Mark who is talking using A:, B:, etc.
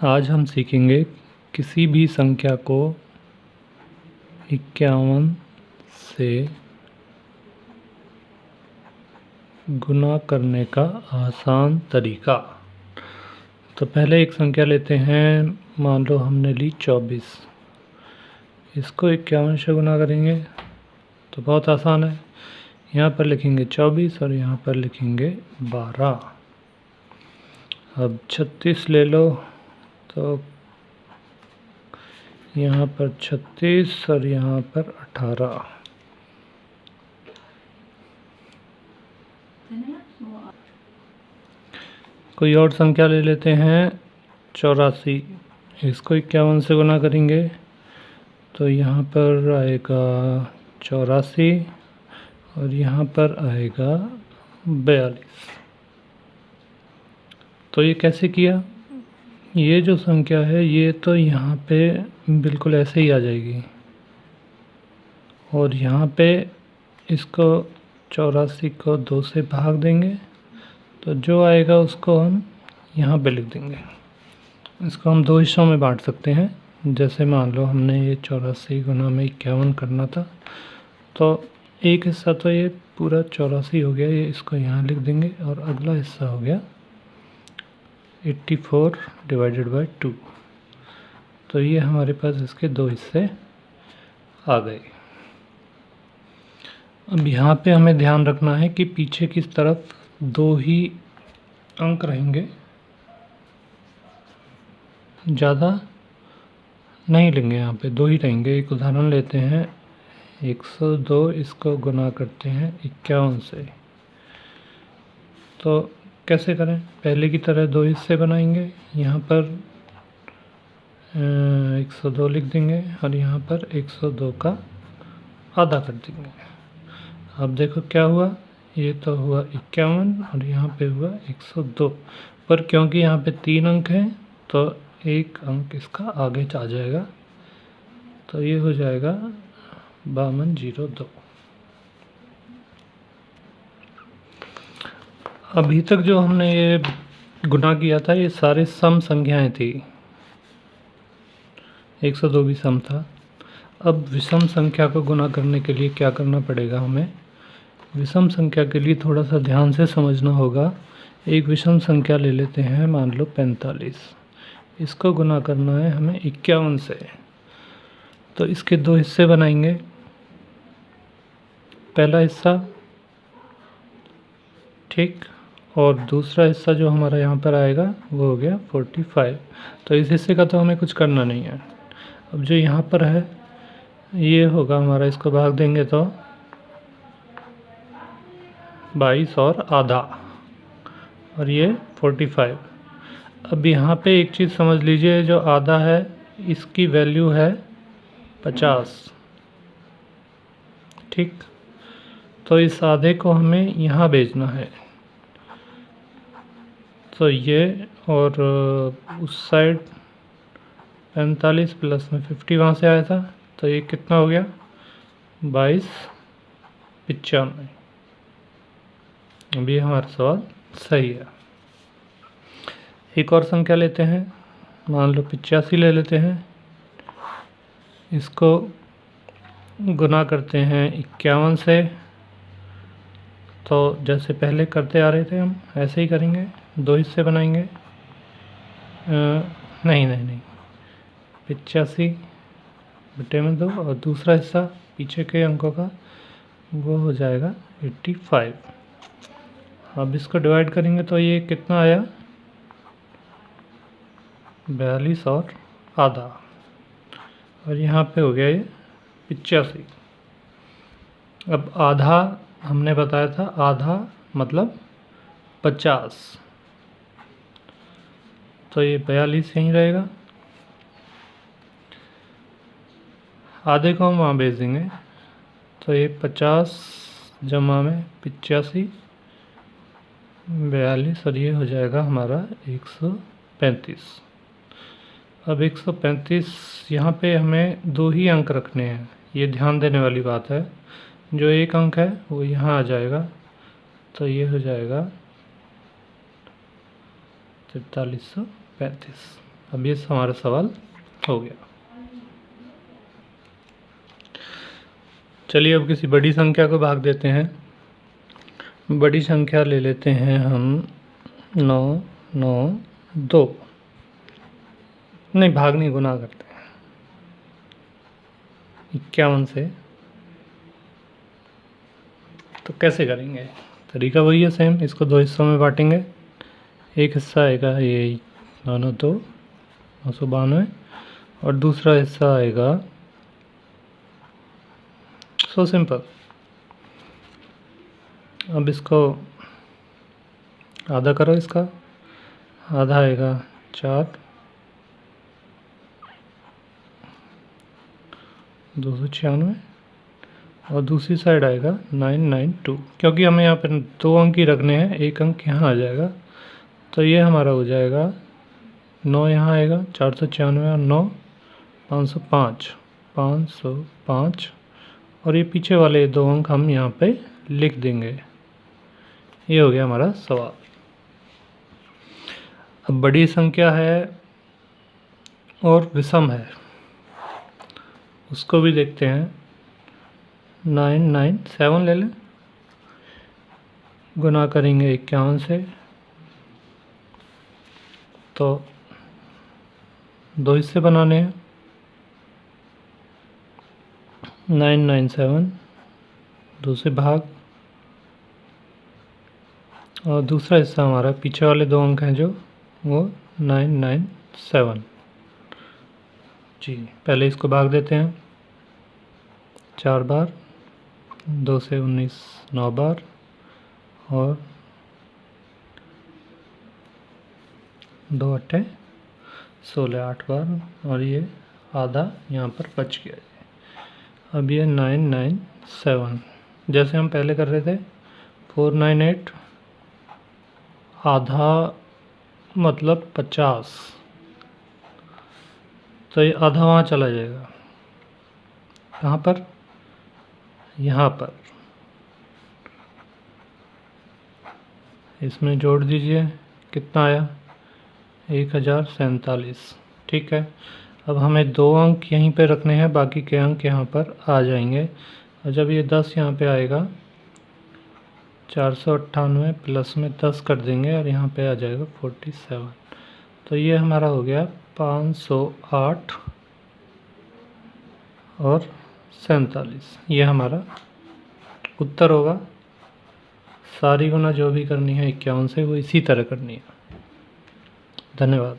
A: आज हम सीखेंगे किसी भी संख्या को 51 से गुना करने का आसान तरीका। तो पहले एक संख्या लेते हैं, मान लो हमने ली 24। इसको 51 से गुना करेंगे तो बहुत आसान है। यहाँ पर लिखेंगे 24 और यहाँ पर लिखेंगे 12। अब 36 ले लो तो यहाँ पर 36 और यहाँ पर 18। कोई और संख्या ले लेते हैं 84। इसको 51 से गुना करेंगे तो यहाँ पर आएगा 84 और यहाँ पर आएगा 42। तो ये कैसे किया? ये जो संख्या है ये तो यहाँ पे बिल्कुल ऐसे ही आ जाएगी और यहाँ पे इसको 84 को 2 से भाग देंगे तो जो आएगा उसको हम यहाँ पे लिख देंगे। इसको हम 2 हिस्सों में बांट सकते हैं। जैसे मान लो हमने ये 84 गुना में 51 करना था तो एक हिस्सा तो ये पूरा 84 हो गया, ये इसको यहाँ लिख देंगे और अगला हिस्सा हो गया 84 डिवाइडेड बाय 2। तो ये हमारे पास इसके 2 हिस्से आ गए। अब यहाँ पे हमें ध्यान रखना है कि पीछे की तरफ 2 ही अंक रहेंगे, ज़्यादा नहीं लेंगे, यहाँ पे 2 ही रहेंगे। एक उदाहरण लेते हैं 102, इसको गुना करते हैं 51 से। तो कैसे करें? पहले की तरह 2 हिस्से बनाएंगे, यहाँ पर 102 लिख देंगे और यहाँ पर 102 का आधा कर देंगे। अब देखो क्या हुआ, ये तो हुआ 51 और यहाँ पे हुआ 102, पर क्योंकि यहाँ पे 3 अंक हैं तो 1 अंक इसका आगे आ जाएगा, तो ये हो जाएगा 5202। अभी तक जो हमने ये गुना किया था ये सारे सम संख्याएं थी, 102 भी सम था। अब विषम संख्या को गुना करने के लिए क्या करना पड़ेगा हमें? विषम संख्या के लिए थोड़ा सा ध्यान से समझना होगा। एक विषम संख्या ले लेते हैं, मान लो 45। इसको गुना करना है हमें 51 से, तो इसके 2 हिस्से बनाएंगे। पहला हिस्सा ठीक, और दूसरा हिस्सा जो हमारा यहाँ पर आएगा वो हो गया 45। तो इस हिस्से का तो हमें कुछ करना नहीं है। अब जो यहाँ पर है ये होगा हमारा, इसको भाग देंगे तो 22 और आधा और ये 45। अब यहाँ पे एक चीज़ समझ लीजिए, जो आधा है इसकी वैल्यू है 50, ठीक। तो इस आधे को हमें यहाँ भेजना है, तो ये और उस साइड 45 प्लस में 50 वहाँ से आया था, तो ये कितना हो गया 22 95। अभी हमारा सवाल सही है। एक और संख्या लेते हैं, मान लो 85 ले लेते हैं। इसको गुना करते हैं 51 से, तो जैसे पहले करते आ रहे थे हम ऐसे ही करेंगे, 2 हिस्से बनाएंगे। नहीं 85 बटे में 2 और दूसरा हिस्सा पीछे के अंकों का वो हो जाएगा 85। अब इसको डिवाइड करेंगे तो ये कितना आया 42 और आधा, और यहाँ पे हो गया ये 85। अब आधा हमने बताया था, आधा मतलब 50, तो ये 42 यहीं रहेगा। आधे को हम वहाँ भेज देंगे, तो ये 50 जमा में 85 42 और ये हो जाएगा हमारा 135। अब 135 यहाँ पे हमें 2 ही अंक रखने हैं, ये ध्यान देने वाली बात है। जो एक अंक है वो यहाँ आ जाएगा, तो ये हो जाएगा 4335। अब ये हमारा सवाल हो गया। चलिए अब किसी बड़ी संख्या को भाग देते हैं। बड़ी संख्या ले लेते हैं हम 9, 9, 2। नहीं, भाग नहीं, गुना करते हैं 51 से। तो कैसे करेंगे? तरीका वही है सेम। इसको 2 हिस्सों में बांटेंगे। एक हिस्सा आएगा ये 992, 992, और दूसरा हिस्सा आएगा, सो सिंपल। अब इसको आधा करो, इसका आधा आएगा 4, 296, और दूसरी साइड आएगा 992। क्योंकि हमें यहाँ पर 2 अंक ही रखने हैं, एक अंक यहाँ आ जाएगा, तो ये हमारा हो जाएगा 9 यहाँ आएगा, 496 और 9, 505, 505, और ये पीछे वाले 2 अंक हम यहाँ पे लिख देंगे। ये हो गया हमारा सवाल। अब बड़ी संख्या है और विषम है, उसको भी देखते हैं। 997 ले लें, गुना करेंगे 51 से, तो 2 हिस्से बनाने हैं। 997 दूसरे भाग, और दूसरा हिस्सा हमारा पीछे वाले 2 अंक हैं जो वो 997। जी, पहले इसको भाग देते हैं 4 बार, 2 से 19 9 बार, और 2 8 16 8 बार, और ये आधा यहाँ पर बच गया। अब ये 997 जैसे हम पहले कर रहे थे। 498 आधा मतलब 50, तो ये आधा वहाँ चला जाएगा। कहाँ पर? यहाँ पर। इसमें जोड़ दीजिए, कितना आया? 1047। ठीक है। अब हमें 2 अंक यहीं पे रखने हैं, बाकी के अंक यहाँ पर आ जाएंगे। और जब ये 10 यहाँ पे आएगा, 498 प्लस में 10 कर देंगे, और यहाँ पे आ जाएगा 47। तो ये हमारा हो गया 508 और 47। ये हमारा उत्तर होगा। सारी गुना जो भी करनी है 51 से, वो इसी तरह करनी है। धन्यवाद।